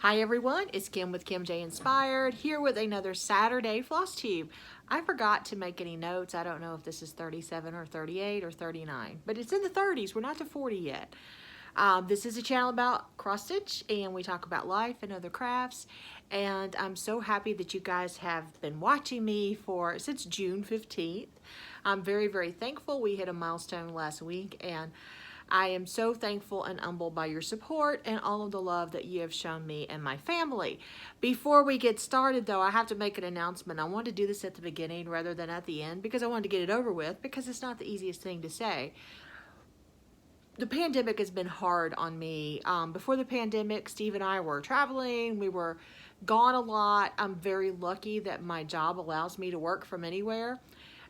Hi everyone, it's Kim with Kim J Inspired, here with another Saturday Floss Tube. I forgot to make any notes. I don't know if this is 37 or 38 or 39, but it's in the 30s. We're not to 40 yet. This is a channel about cross stitch, and we talk about life and other crafts. And I'm so happy that you guys have been watching me since June 15th. I'm very, very thankful. We hit a milestone last week, and I am so thankful and humbled by your support and all of the love that you have shown me and my family. Before we get started though, I have to make an announcement. I wanted to do this at the beginning rather than at the end because I wanted to get it over with, because it's not the easiest thing to say. The pandemic has been hard on me. Before the pandemic, Steve and I were traveling. We were gone a lot. I'm very lucky that my job allows me to work from anywhere.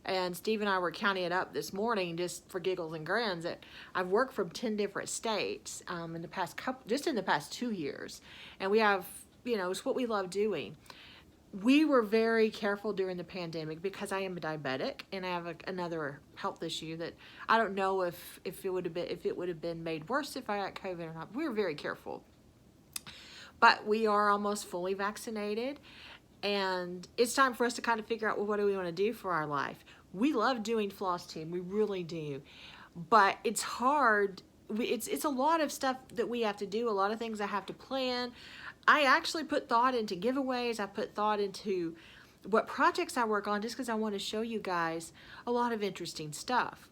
And Steve and I were counting it up this morning, just for giggles and grins, that I've worked from 10 different states in the past in the past 2 years. And we have, it's what we love doing. We were very careful during the pandemic because I am a diabetic and I have another health issue that I don't know if it would have been made worse if I got COVID or not. We were very careful. But we are almost fully vaccinated. And it's time for us to kind of figure out, well, what do we want to do for our life? We love doing Floss Tube, we really do. But it's hard. It's a lot of stuff that we have to do, a lot of things I have to plan. I actually put thought into giveaways. I put thought into what projects I work on just because I want to show you guys a lot of interesting stuff.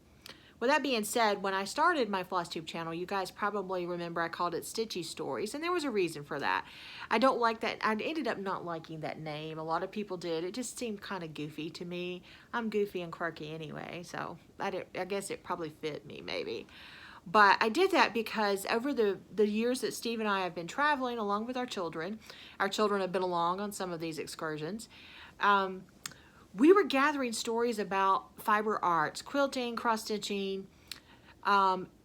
With that being said, when I started my Floss Tube channel, you guys probably remember I called it Stitchy Stories, and there was a reason for that. I don't like that. I ended up not liking that name. A lot of people did. It just seemed kind of goofy to me. I'm goofy and quirky anyway, so I guess it probably fit me maybe. But I did that because over the years that Steve and I have been traveling along with our children have been along on some of these excursions, we were gathering stories about fiber arts, quilting, cross-stitching,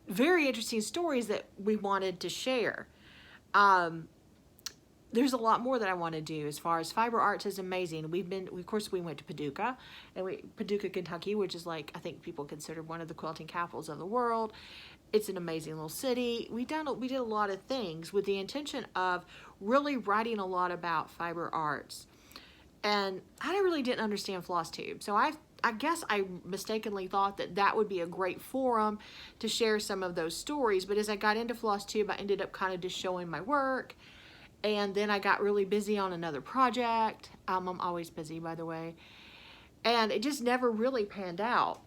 very interesting stories that we wanted to share. There's a lot more that I want to do as far as fiber arts is amazing. Of course, we went to Paducah, Paducah, Kentucky, which is like, I think people consider one of the quilting capitals of the world. It's an amazing little city. We did a lot of things with the intention of really writing a lot about fiber arts. And I really didn't understand Floss Tube. So I guess I mistakenly thought that would be a great forum to share some of those stories. But as I got into Floss Tube, I ended up kind of just showing my work. And then I got really busy on another project. I'm always busy, by the way. And it just never really panned out.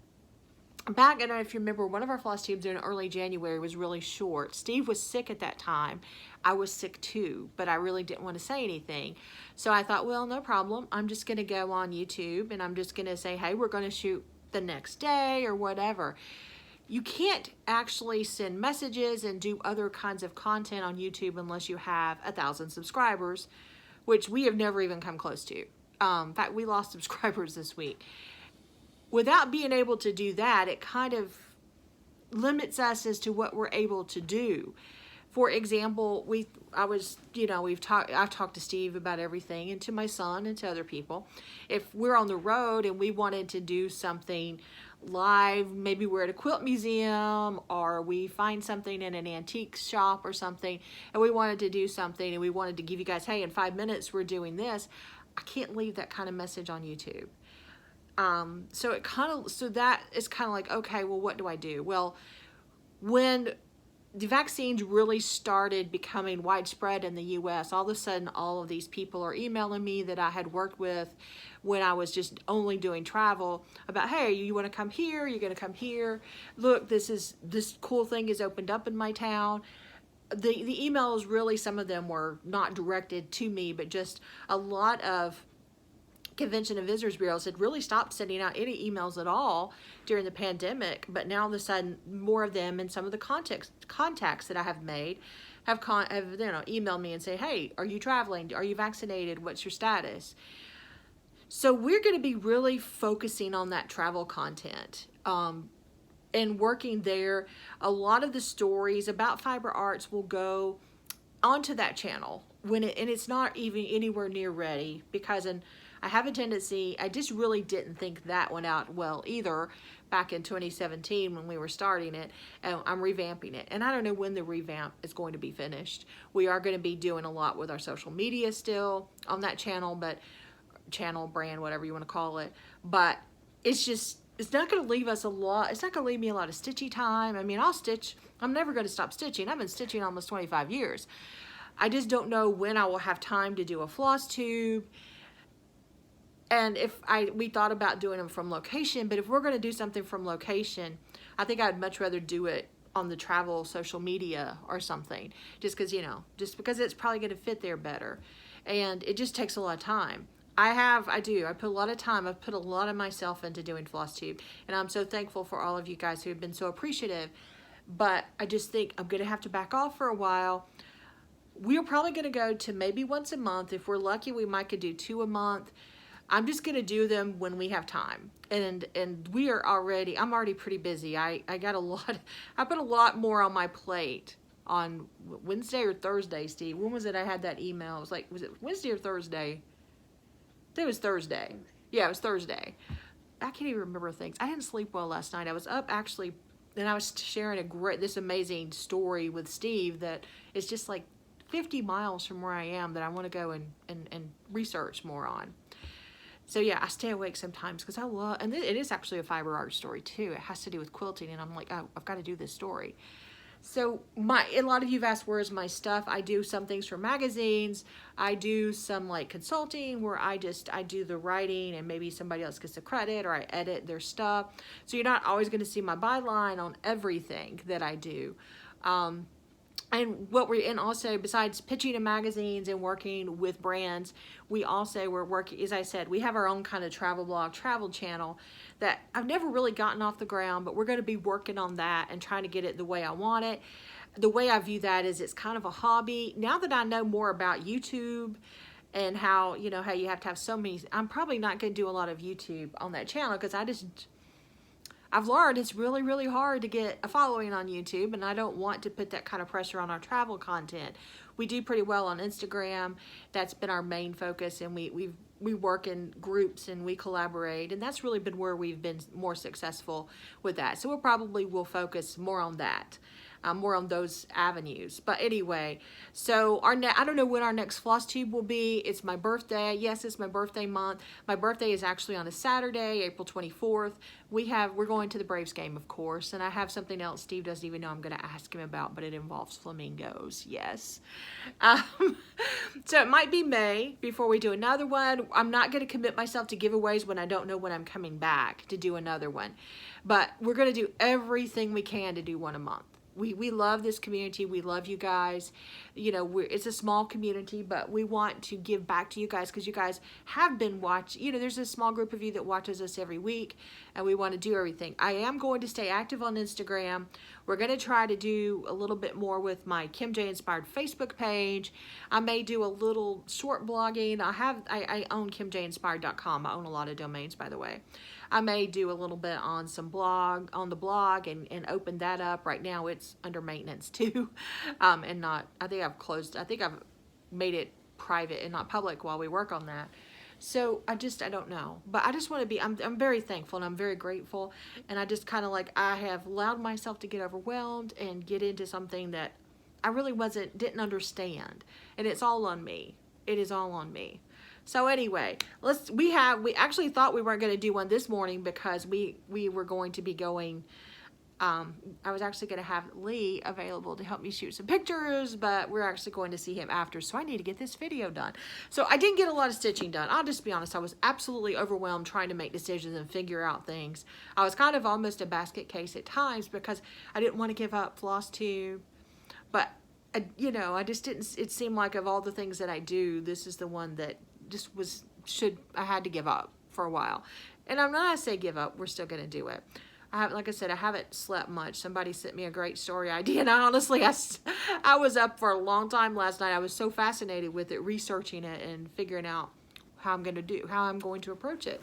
Back, I don't know if you remember, one of our Floss Tubes in early January was really short. Steve was sick at that time. I was sick too, but I really didn't want to say anything. So I thought, well, no problem. I'm just going to go on YouTube and I'm just going to say, hey, we're going to shoot the next day or whatever. You can't actually send messages and do other kinds of content on YouTube unless you have 1,000 subscribers, which we have never even come close to. In fact, we lost subscribers this week. Without being able to do that, it kind of limits us as to what we're able to do. For example, I've talked to Steve about everything, and to my son and to other people. If we're on the road and we wanted to do something live, maybe we're at a quilt museum or we find something in an antique shop or something, and we wanted to do something and we wanted to give you guys, hey, in 5 minutes we're doing this, I can't leave that kind of message on YouTube. So that is kind of like, okay, well, what do I do? Well, when the vaccines really started becoming widespread in the US, all of a sudden, all of these people are emailing me that I had worked with when I was just only doing travel about, hey, you want to come here? You're going to come here. Look, this cool thing is opened up in my town. The emails, really, some of them were not directed to me, but just a lot of Convention and Visitors Bureaus had really stopped sending out any emails at all during the pandemic, but now all of a sudden more of them and some of the contacts that I have made have emailed me and say, hey, are you traveling? Are you vaccinated? What's your status? So we're going to be really focusing on that travel content and working there. A lot of the stories about fiber arts will go onto that channel and it's not even anywhere near ready, because I have a tendency, I just really didn't think that one out well either back in 2017 when we were starting it, and I'm revamping it. And I don't know when the revamp is going to be finished. We are going to be doing a lot with our social media still on that channel, but channel, brand, whatever you want to call it. But it's just, it's not going to leave us a lot. It's not going to leave me a lot of stitchy time. I mean, I'll stitch. I'm never going to stop stitching. I've been stitching almost 25 years. I just don't know when I will have time to do a floss tube. And we thought about doing them from location, but if we're going to do something from location, I think I'd much rather do it on the travel social media or something, just because, you know, just because it's probably going to fit there better. And it just takes a lot of time. I put a lot of time. I've put a lot of myself into doing Floss Tube, and I'm so thankful for all of you guys who have been so appreciative. But I just think I'm going to have to back off for a while. We're probably going to go to maybe once a month. If we're lucky, we might could do 2 a month. I'm just going to do them when we have time. And I'm already pretty busy. I put a lot more on my plate on Wednesday or Thursday, Steve. When was it I had that email? It was like, was it Wednesday or Thursday? I think it was Thursday. Yeah, it was Thursday. I can't even remember things. I didn't sleep well last night. I was up actually, and I was sharing this amazing story with Steve that is just like 50 miles from where I am that I want to go and research more on. So yeah, I stay awake sometimes because I love, and it is actually a fiber art story too. It has to do with quilting, and I'm like, oh, I've got to do this story. So a lot of you've asked, where's my stuff? I do some things for magazines. I do some like consulting where I do the writing and maybe somebody else gets the credit, or I edit their stuff. So you're not always going to see my byline on everything that I do. And also besides pitching in magazines and working with brands, we're working, as I said, we have our own kind of travel blog, travel channel that I've never really gotten off the ground, but we're going to be working on that and trying to get it the way I want it. The way I view that is it's kind of a hobby. Now that I know more about YouTube and how you have to have so many, I'm probably not going to do a lot of YouTube on that channel because I've learned it's really, really hard to get a following on YouTube, and I don't want to put that kind of pressure on our travel content. We do pretty well on Instagram. That's been our main focus, and we work in groups and we collaborate, and that's really been where we've been more successful with that. So we'll focus more on that. More on those avenues. But anyway, so I don't know when our next Floss Tube will be. It's my birthday. Yes, it's my birthday month. My birthday is actually on a Saturday, April 24th. We're going to the Braves game, of course, and I have something else Steve doesn't even know I'm going to ask him about, but it involves flamingos. Yes. So it might be May before we do another one. I'm not going to commit myself to giveaways when I don't know when I'm coming back to do another one. But we're going to do everything we can to do one a month. We love this community. We love you guys. You know, it's a small community, but we want to give back to you guys because you guys have been watching. You know, there's a small group of you that watches us every week, and we want to do everything. I am going to stay active on Instagram. We're going to try to do a little bit more with my Kim J Inspired Facebook page. I may do a little short blogging. I own KimJinspired.com. I own a lot of domains, by the way. I may do a little bit on the blog and open that up. Right now it's under maintenance too. I think I've made it private and not public while we work on that. So I don't know, but I just want to be, I'm very thankful and I'm very grateful. And I just kind of I have allowed myself to get overwhelmed and get into something that I really didn't understand. And it's all on me. It is all on me. So anyway, we actually thought we weren't going to do one this morning because we were going to be going, I was actually going to have Lee available to help me shoot some pictures, but we're actually going to see him after, so I need to get this video done. So I didn't get a lot of stitching done. I'll just be honest, I was absolutely overwhelmed trying to make decisions and figure out things. I was kind of almost a basket case at times because I didn't want to give up Floss Tube, but I just didn't, it seemed like of all the things that I do, this is the one that just I had to give up for a while. And I'm not going to say give up, we're still going to do it. Like I said, I haven't slept much. Somebody sent me a great story idea, and I was up for a long time last night. I was so fascinated with it, researching it and figuring out how I'm going to approach it.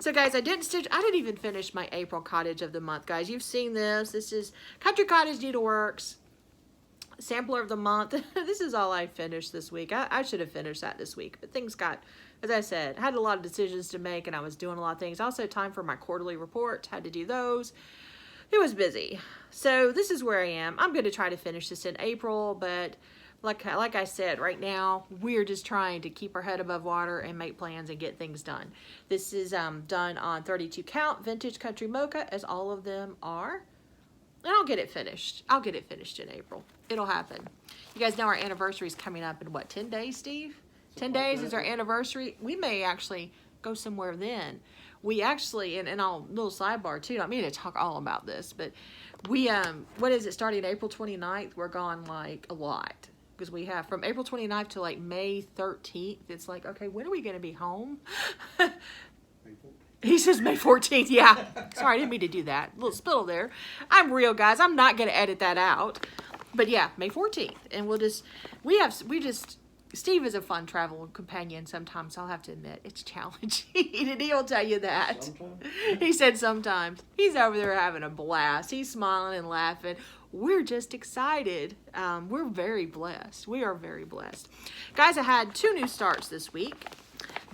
So guys, I didn't even finish my April cottage of the month, guys. You've seen this. This is Country Cottage Needleworks. sampler of the month. This is all I finished this week. I should have finished that this week, but things got, as I said, had a lot of decisions to make, and I was doing a lot of things. Also, time for my quarterly reports, had to do those. It was busy. So this is where I am. I'm going to try to finish this in April, but like I said, right now, we're just trying to keep our head above water and make plans and get things done. This is done on 32 count vintage country mocha, as all of them are. And I'll get it finished. I'll get it finished in April. It'll happen. You guys know our anniversary is coming up in what, 10 days, Steve? 10 days is our anniversary. We may actually go somewhere then. We actually, and I'll, little sidebar too, I mean to talk all about this, but we, what is it, starting April 29th, we're gone like a lot. Because we have from April 29th to like May 13th, it's like, okay, when are we going to be home? He says May 14th. Yeah. Sorry, I didn't mean to do that. A little spittle there. I'm real, guys. I'm not going to edit that out. But yeah, May 14th. And Steve is a fun travel companion sometimes, I'll have to admit. It's challenging. And he'll tell you that. Sometimes. He said sometimes. He's over there having a blast. He's smiling and laughing. We're just excited. We're very blessed. We are very blessed. Guys, I had 2 new starts this week.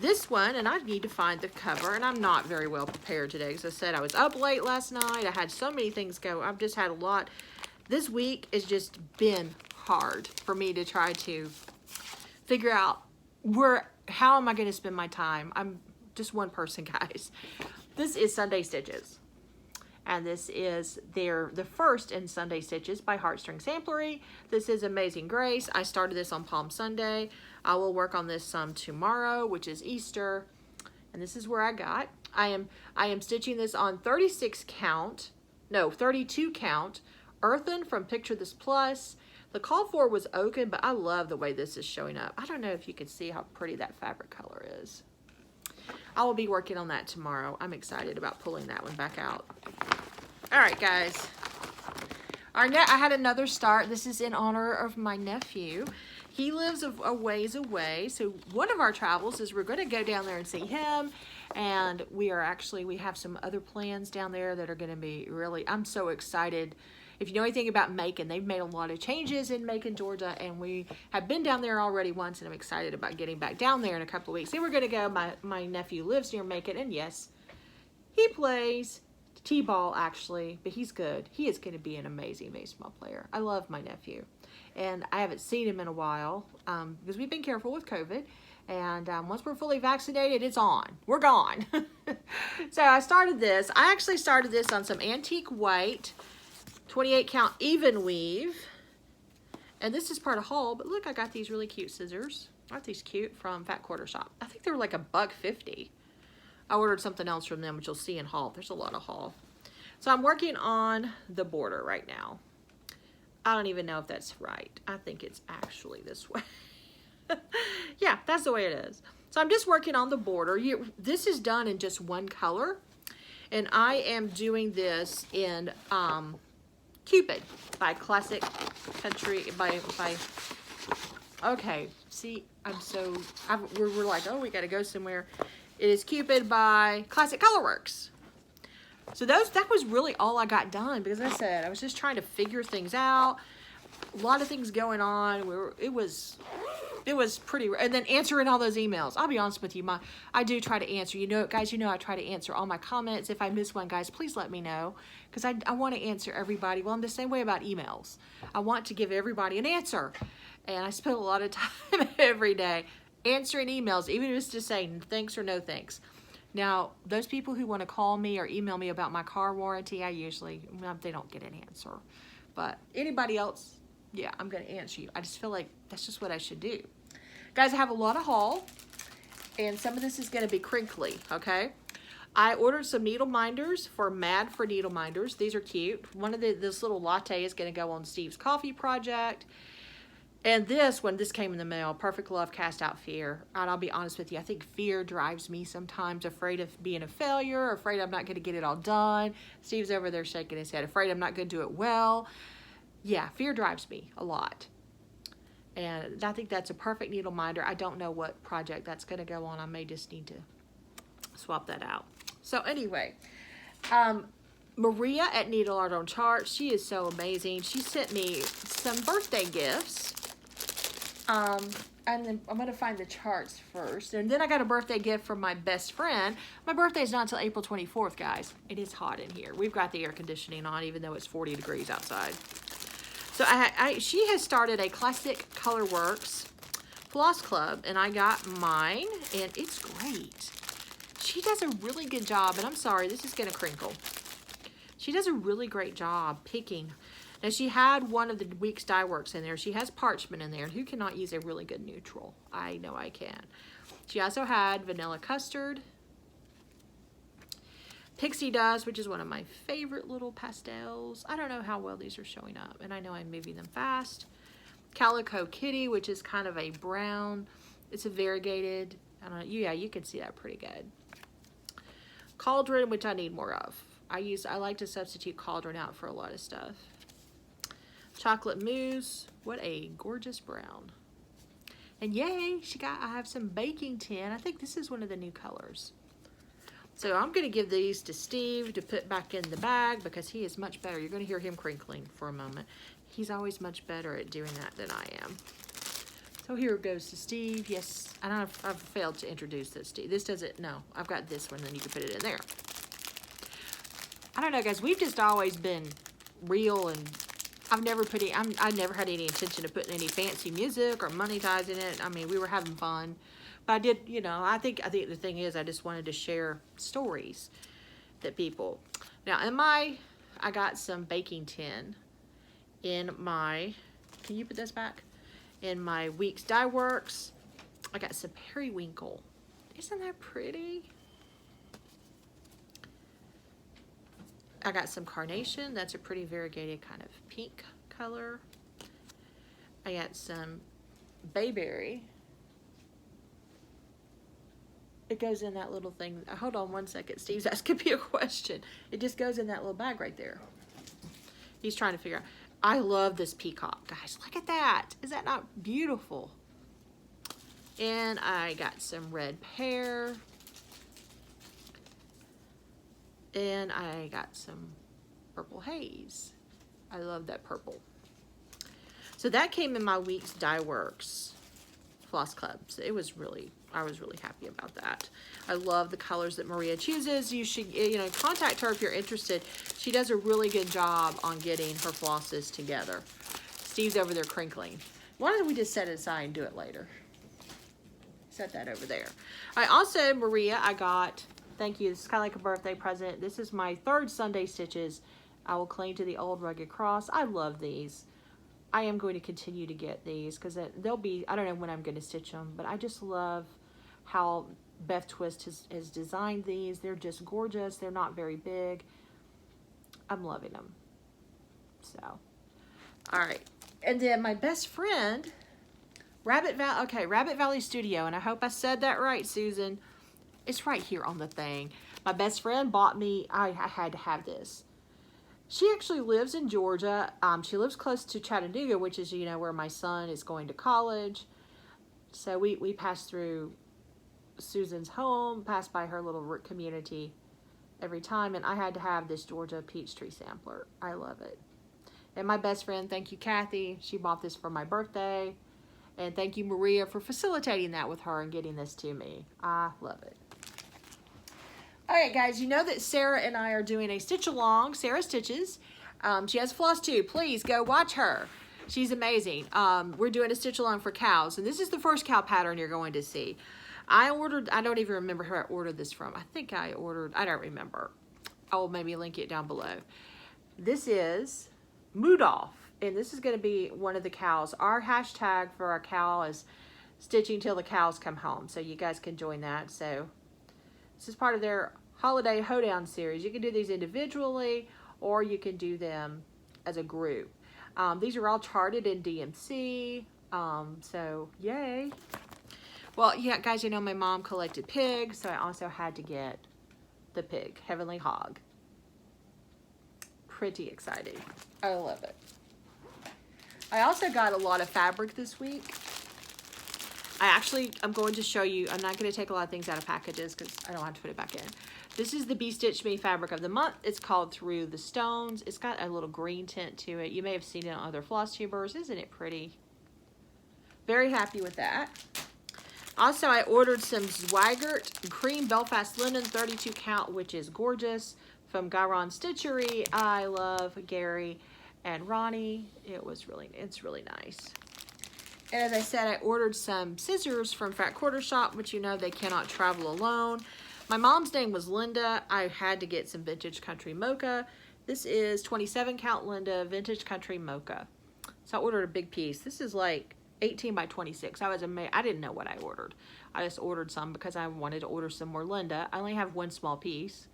This one, and I need to find the cover, and I'm not very well prepared today. As I said, I was up late last night. I had so many things go. I've just had a lot. This week has just been hard for me to try to figure out how am I going to spend my time. I'm just one person, guys. This is Sunday Stitches. And this is the first in Sunday Stitches by Heartstring Samplery. This is Amazing Grace. I started this on Palm Sunday. I will work on this some tomorrow, which is Easter. And this is where I got. I am stitching this on 32 count, earthen from Picture This Plus. The call for was oaken, but I love the way this is showing up. I don't know if you can see how pretty that fabric color is. I will be working on that tomorrow. I'm excited about pulling that one back out. All right, guys. I had another start. This is in honor of my nephew. He lives a ways away. So one of our travels is we're going to go down there and see him. And we have some other plans down there that are going to be really, I'm so excited. If you know anything about Macon, they've made a lot of changes in Macon, Georgia, and we have been down there already once, and I'm excited about getting back down there in a couple of weeks. Then we're going to go, my nephew lives near Macon, and yes, he plays t-ball actually, but he's good. He is going to be an amazing baseball player. I love my nephew, and I haven't seen him in a while because we've been careful with COVID, and once we're fully vaccinated, it's on. We're gone. So I started this. I actually started this on some antique white 28 count even weave, and this is part of haul, but look, I got these really cute scissors. Aren't these cute? From Fat Quarter Shop. I think they were like $1.50. I ordered something else from them, which you'll see in haul. There's a lot of haul. So I'm working on the border right now. I don't even know if that's right. I think it's actually this way. Yeah, that's the way it is. So I'm just working on the border. This is done in just one color, and I am doing this in Cupid by Classic Country okay, see, we're like, oh, we got to go somewhere. It is Cupid by Classic Colorworks. So that was really all I got done, because as I said, I was just trying to figure things out. A lot of things going on. It was pretty, and then answering all those emails. I'll be honest with you, I do try to answer. Guys, I try to answer all my comments. If I miss one, guys, please let me know, because I want to answer everybody. Well, I'm the same way about emails. I want to give everybody an answer, and I spend a lot of time every day answering emails, even if it's just saying thanks or no thanks. Now, those people who want to call me or email me about my car warranty, they don't get an answer. But anybody else, yeah, I'm going to answer you. I just feel like that's just what I should do. Guys, I have a lot of haul, and some of this is going to be crinkly, okay? I ordered some needle minders for Mad for Needle Minders. These are cute. One of this little latte is going to go on Steve's coffee project. And when this came in the mail, Perfect Love Cast Out Fear. And I'll be honest with you, I think fear drives me sometimes, afraid of being a failure, afraid I'm not going to get it all done. Steve's over there shaking his head, afraid I'm not going to do it well. Yeah, fear drives me a lot. And I think that's a perfect needle minder. I don't know what project that's going to go on. I may just need to swap that out. So anyway, Maria at Needle Art on Chart. She is so amazing. She sent me some birthday gifts. And then I'm going to find the charts first. And then I got a birthday gift from my best friend. My birthday is not until April 24th, guys. It is hot in here. We've got the air conditioning on, even though it's 40 degrees outside. So she has started a Classic Colorworks Floss Club, and I got mine, and it's great. She does a really good job, and I'm sorry, this is going to crinkle. She does a really great job picking. Now, she had one of the Weeks Dye Works in there. She has parchment in there. And who cannot use a really good neutral? I know I can. She also had Vanilla Custard. Pixie Dust, which is one of my favorite little pastels. I don't know how well these are showing up. And I know I'm moving them fast. Calico Kitty, which is kind of a brown. It's a variegated. I don't know. Yeah, you can see that pretty good. Cauldron, which I need more of. I like to substitute cauldron out for a lot of stuff. Chocolate mousse. What a gorgeous brown. And yay, I have some baking tin. I think this is one of the new colors. So I'm going to give these to Steve to put back in the bag because he is much better. You're going to hear him crinkling for a moment. He's always much better at doing that than I am. So here it goes to Steve. Yes, and I've failed to introduce this, Steve. This doesn't, no, I've got this one, then you can put it in there. I don't know, guys, we've just always been real, and I never had any intention of putting any fancy music or monetizing it. I mean, we were having fun. But I did, you know, I think the thing is I just wanted to share stories that people. Now, I got some baking tin in my, can you put this back? In my Weeks Dye Works. I got some periwinkle. Isn't that pretty? I got some carnation. That's a pretty variegated kind of pink color. I got some bayberry. It goes in that little thing. Hold on one second. Steve's asking me a question. It just goes in that little bag right there. He's trying to figure out. I love this peacock, guys. Look at that. Is that not beautiful? And I got some red pear. And I got some purple haze. I love that purple. So that came in my Weeks Dye Works Floss Club. So I was really happy about that. I love the colors that Maria chooses. You should, contact her if you're interested. She does a really good job on getting her flosses together. Steve's over there crinkling. Why don't we just set it aside and do it later? Set that over there. I also, Maria, I got, thank you, this is kind of like a birthday present. This is my third Sunday stitches. I will cling to the old rugged cross. I love these. I am going to continue to get these because they'll be, I don't know when I'm going to stitch them, but I just love how Beth Twist has designed these. They're just gorgeous. They're not very big. I'm loving them. So, all right. And then my best friend, Rabbit Valley Studio, and I hope I said that right, Susan. It's right here on the thing. My best friend bought me, I had to have this. She actually lives in Georgia. She lives close to Chattanooga, which is, where my son is going to college. So we passed through Susan's home, passed by her little community every time, and I had to have this Georgia peach tree sampler. I love it. And my best friend, thank you, Kathy. She bought this for my birthday. And thank you, Maria, for facilitating that with her and getting this to me. I love it. All right, guys, you know that Sarah and I are doing a stitch along. Sarah Stitches. She has a Floss Tube. Please go watch her. She's amazing. We're doing a stitch along for cows, and this is the first cow pattern you're going to see. I don't even remember who I ordered this from. I think I don't remember. I will maybe link it down below. This is Rudolph, and this is going to be one of the cows. Our hashtag for our cow is stitching till the cows come home, so you guys can join that. So this is part of their holiday hoedown series. You can do these individually, or you can do them as a group. These are all charted in DMC, so yay. Well, yeah, guys, my mom collected pigs, so I also had to get the pig, Heavenly Hog. Pretty exciting. I love it. I also got a lot of fabric this week. I'm going to show you, I'm not going to take a lot of things out of packages because I don't have to put it back in. This is the Be Stitch Me fabric of the month. It's called Through the Stones. It's got a little green tint to it. You may have seen it on other floss tubers. Isn't it pretty? Very happy with that. Also, I ordered some Zweigert Cream Belfast Linen 32 count, which is gorgeous, from Garon Stitchery. I love Gary and Ronnie. It's really nice. And as I said, I ordered some scissors from Fat Quarter Shop, which you know they cannot travel alone. My mom's name was Linda. I had to get some Vintage Country Mocha. This is 27 count Linda Vintage Country Mocha. So I ordered a big piece. This is like 18 by 26. I was amazed. I didn't know what I ordered. I just ordered some because I wanted to order some more Linda. I only have one small piece.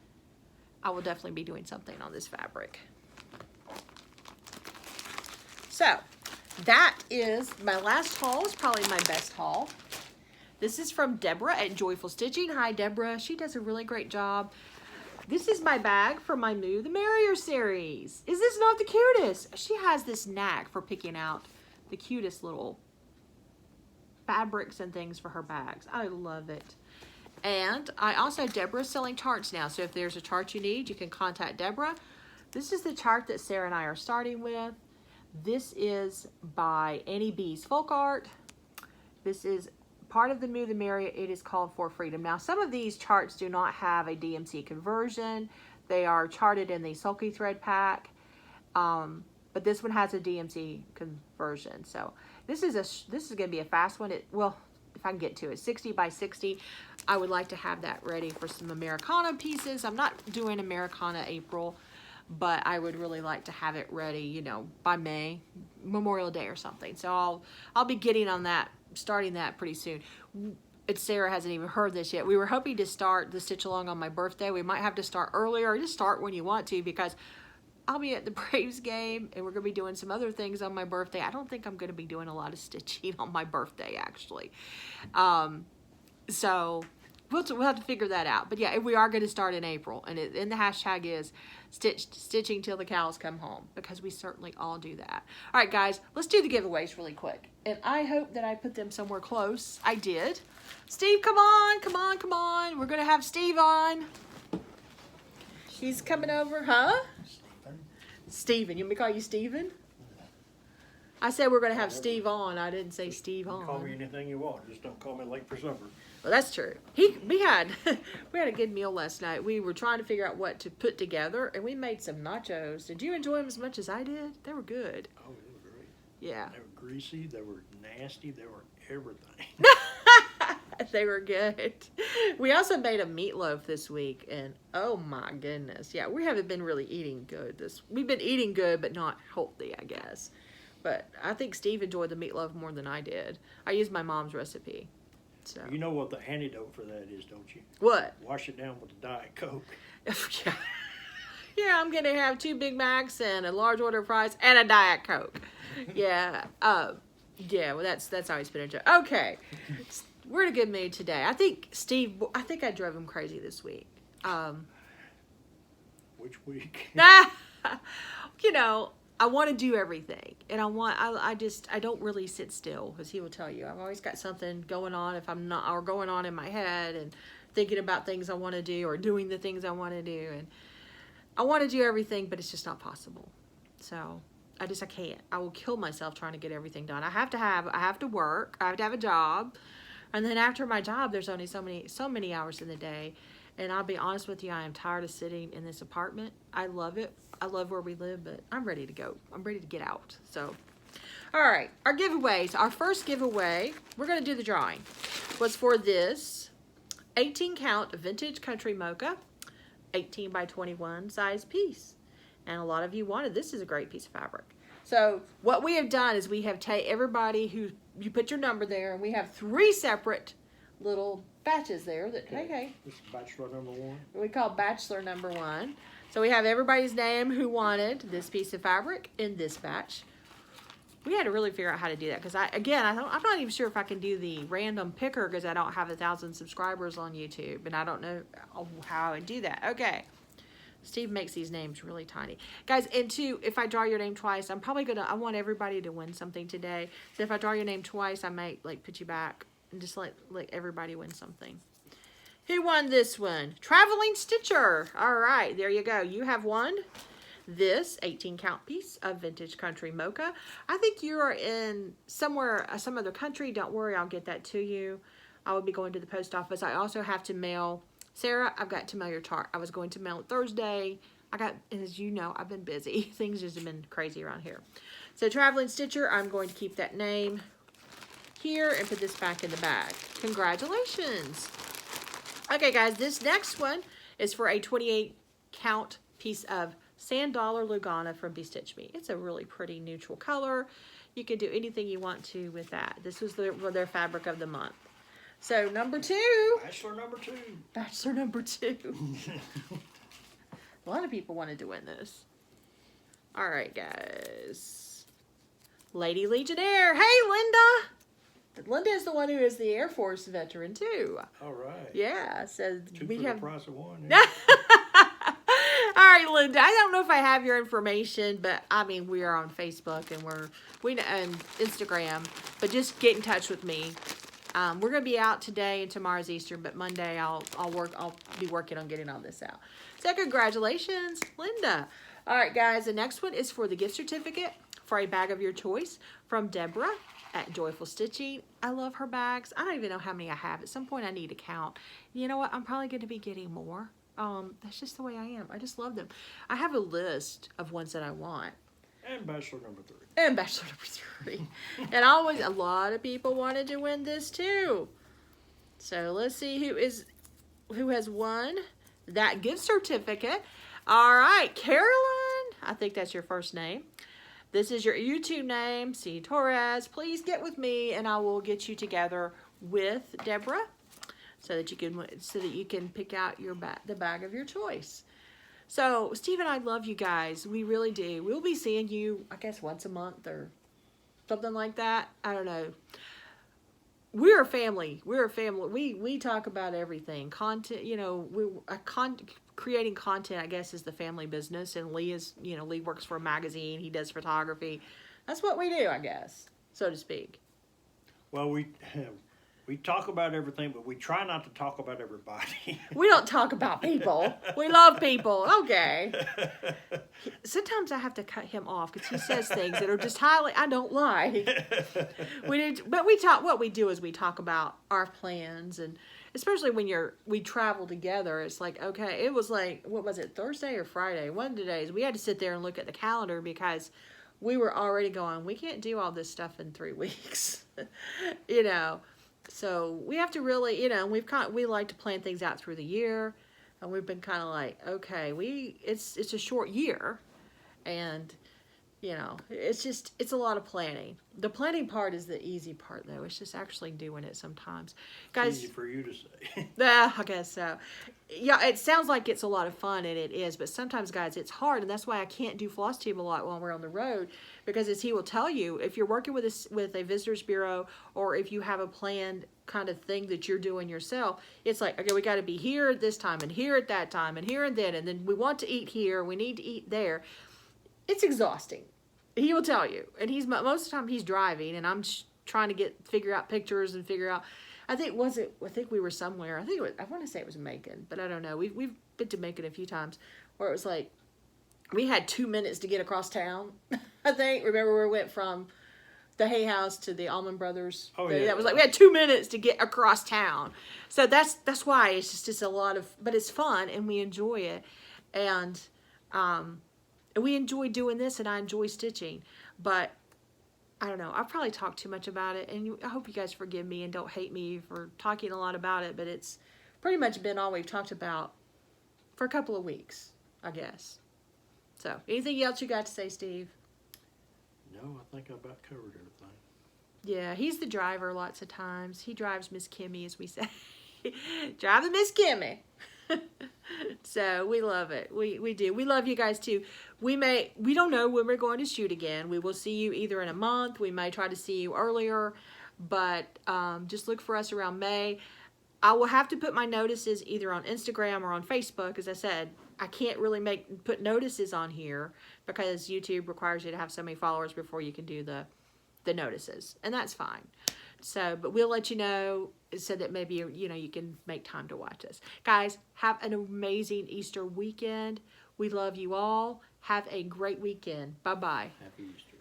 I will definitely be doing something on this fabric. So that is my last haul. It's probably my best haul. This is from Deborah at Joyful Stitching. Hi, Deborah. She does a really great job. This is my bag for my Moo the Merrier series. Is this not the cutest? She has this knack for picking out the cutest little fabrics and things for her bags. I love it. And I also, Deborah's selling charts now. So if there's a chart you need, you can contact Deborah. This is the chart that Sarah and I are starting with. This is by Annie B's Folk Art. This is part of the Moo the Merrier. It is called For Freedom. Now, some of these charts do not have a DMC conversion. They are charted in the Sulky Thread pack. But this one has a DMC conversion. So this is going to be a fast one. Well, if I can get to it, 60 by 60. I would like to have that ready for some Americana pieces. I'm not doing Americana April, but I would really like to have it ready, you know, by May, Memorial Day or something. So I'll be getting on that, starting that pretty soon. Sarah hasn't even heard this yet. We were hoping to start the Stitch Along on my birthday. We might have to start earlier, or just start when you want to, because I'll be at the Braves game and we're going to be doing some other things on my birthday. I don't think I'm going to be doing a lot of stitching on my birthday, actually. So we'll have to figure that out. But yeah, we are going to start in April, and the hashtag is stitching till the cows come home, because we certainly all do that. All right, guys, let's do the giveaways really quick. And I hope that I put them somewhere close. I did. Steve, come on, come on, come on. We're going to have Steve on. He's coming over, huh? Steven. You want me to call you Steven? I said we're going to have Steve on. I didn't say Steve on. Call me anything you want. Just don't call me late for supper. Well, that's true. We had a good meal last night. We were trying to figure out what to put together, and we made some nachos. Did you enjoy them as much as I did? They were good. Oh, they were great. Yeah. They were greasy. They were nasty. They were everything. They were good. We also made a meatloaf this week, and oh my goodness. Yeah, we haven't been really eating good. We've been eating good, but not healthy, I guess. But I think Steve enjoyed the meatloaf more than I did. I used my mom's recipe. So. You know what the antidote for that is, don't you? What? Wash it down with a Diet Coke. Yeah. Yeah, I'm going to have 2 Big Macs and a large order of fries and a Diet Coke. Yeah. Yeah, well, that's always been a joke. Okay. We're in a good mood today. I think I drove him crazy this week. Which week? You know, I want to do everything, and I don't really sit still, because he will tell you I've always got something going on going on in my head, and thinking about things I want to do, or doing the things I want to do, and I want to do everything, but it's just not possible. So I can't. I will kill myself trying to get everything done. I have to work. I have to have a job, and then after my job, there's only so many hours in the day. And I'll be honest with you, I am tired of sitting in this apartment. I love it. I love where we live, but I'm ready to go. I'm ready to get out. So, all right, our giveaways. Our first giveaway, we're going to do the drawing, was for this 18 count Vintage Country Mocha, 18 by 21 size piece. And a lot of you wanted, this is a great piece of fabric. So what we have done is we have taken everybody who, you put your number there, and we have 3 separate little batches there that, okay. This is bachelor number 1. We call bachelor number 1. So we have everybody's name who wanted this piece of fabric in this batch. We had to really figure out how to do that, because I'm not even sure if I can do the random picker, because I don't have 1,000 subscribers on YouTube, and I don't know how I would do that. Okay. Steve makes these names really tiny. Guys, and 2, if I draw your name twice, I want everybody to win something today. So if I draw your name twice, I might like put you back and just let everybody win something. Who won this one? Traveling Stitcher. All right, there you go. You have won this 18 count piece of vintage country mocha. I think you are in somewhere, some other country. Don't worry, I'll get that to you. I will be going to the post office. I also have to mail, Sarah, I've got to mail your chart. I was going to mail it Thursday. As you know, I've been busy. Things just have been crazy around here. So Traveling Stitcher, I'm going to keep that name here and put this back in the bag. Congratulations. Okay, guys, this next one is for a 28 count piece of Sand Dollar Lugana from Bestitch Me. It's a really pretty neutral color. You can do anything you want to with that. This was their fabric of the month. So number 2. Bachelor number 2. Bachelor number 2. A lot of people wanted to win this. All right, guys. Lady Legionnaire. Hey, Linda. Linda is the one who is the Air Force veteran, too. All right. Yeah, so we have the price of one. Yeah. All right, Linda. I don't know if I have your information, but I mean, we are on Facebook and and Instagram. But just get in touch with me. We're gonna be out today and tomorrow's Easter, but Monday I'll be working on getting all this out. So congratulations, Linda. All right, guys. The next one is for the gift certificate for a bag of your choice from Deborah at Joyful Stitching. I love her bags. I don't even know how many I have. At some point I need to count. You know what? I'm probably going to be getting more. That's just the way I am. I just love them. I have a list of ones that I want. And Bachelor number 3. And Bachelor number 3. And always, a lot of people wanted to win this too. So let's see who has won that gift certificate. All right, Carolyn. I think that's your first name. This is your YouTube name, C. Torres. Please get with me, and I will get you together with Deborah, so that you can pick out the bag of your choice. So Steve and I love you guys. We really do. We'll be seeing you, I guess, once a month or something like that. I don't know. We're a family. We're a family. We talk about everything. Content. You know, creating content, I guess, is the family business. And Lee works for a magazine. He does photography. That's what we do, I guess, so to speak. Well, we talk about everything, but we try not to talk about everybody. We don't talk about people. We love people. Okay. Sometimes I have to cut him off because he says things that are just I don't like. What we do is we talk about our plans, and especially when we travel together, it's like, okay, it was like, what was it, Thursday or Friday? One of the days we had to sit there and look at the calendar because we were already going, we can't do all this stuff in 3 weeks. So we have to really, we like to plan things out through the year, and we've been kind of like, okay, it's a short year, and it's a lot of planning. The planning part is the easy part, though. It's just actually doing it sometimes, guys. Easy for you to say. Yeah, I guess so. Yeah, it sounds like it's a lot of fun, and it is, but sometimes, guys, it's hard, and that's why I can't do Floss Tube a lot when we're on the road, because as he will tell you, if you're working with a visitors bureau, or if you have a planned kind of thing that you're doing yourself, it's like, okay, we got to be here at this time, and here at that time, and here and then we want to eat here, we need to eat there. It's exhausting. He will tell you, and most of the time he's driving, and I'm trying to figure out pictures and figure out. I think we were somewhere. I want to say it was Macon, but I don't know. We've been to Macon a few times, where it was like we had 2 minutes to get across town. I think. Remember where we went from the Hay House to the Allman Brothers? Oh yeah. That was like we had 2 minutes to get across town. So that's why it's just a lot of, but it's fun and we enjoy it, and we enjoy doing this, and I enjoy stitching, but I don't know. I've probably talked too much about it, and I hope you guys forgive me and don't hate me for talking a lot about it, but it's pretty much been all we've talked about for a couple of weeks, I guess. So, anything else you got to say, Steve? No, I think I about covered everything. Yeah, he's the driver lots of times. He drives Miss Kimmy, as we say. Driving Miss Kimmy. So we love it. We do. We love you guys too. We don't know when we're going to shoot again. We will see you either in a month. We may try to see you earlier, but just look for us around May. I will have to put my notices either on Instagram or on Facebook. As I said, I can't really put notices on here because YouTube requires you to have so many followers before you can do the notices, and that's fine. So, but we'll let you know so that maybe, you know, you can make time to watch us. Guys, have an amazing Easter weekend. We love you all. Have a great weekend. Bye-bye. Happy Easter.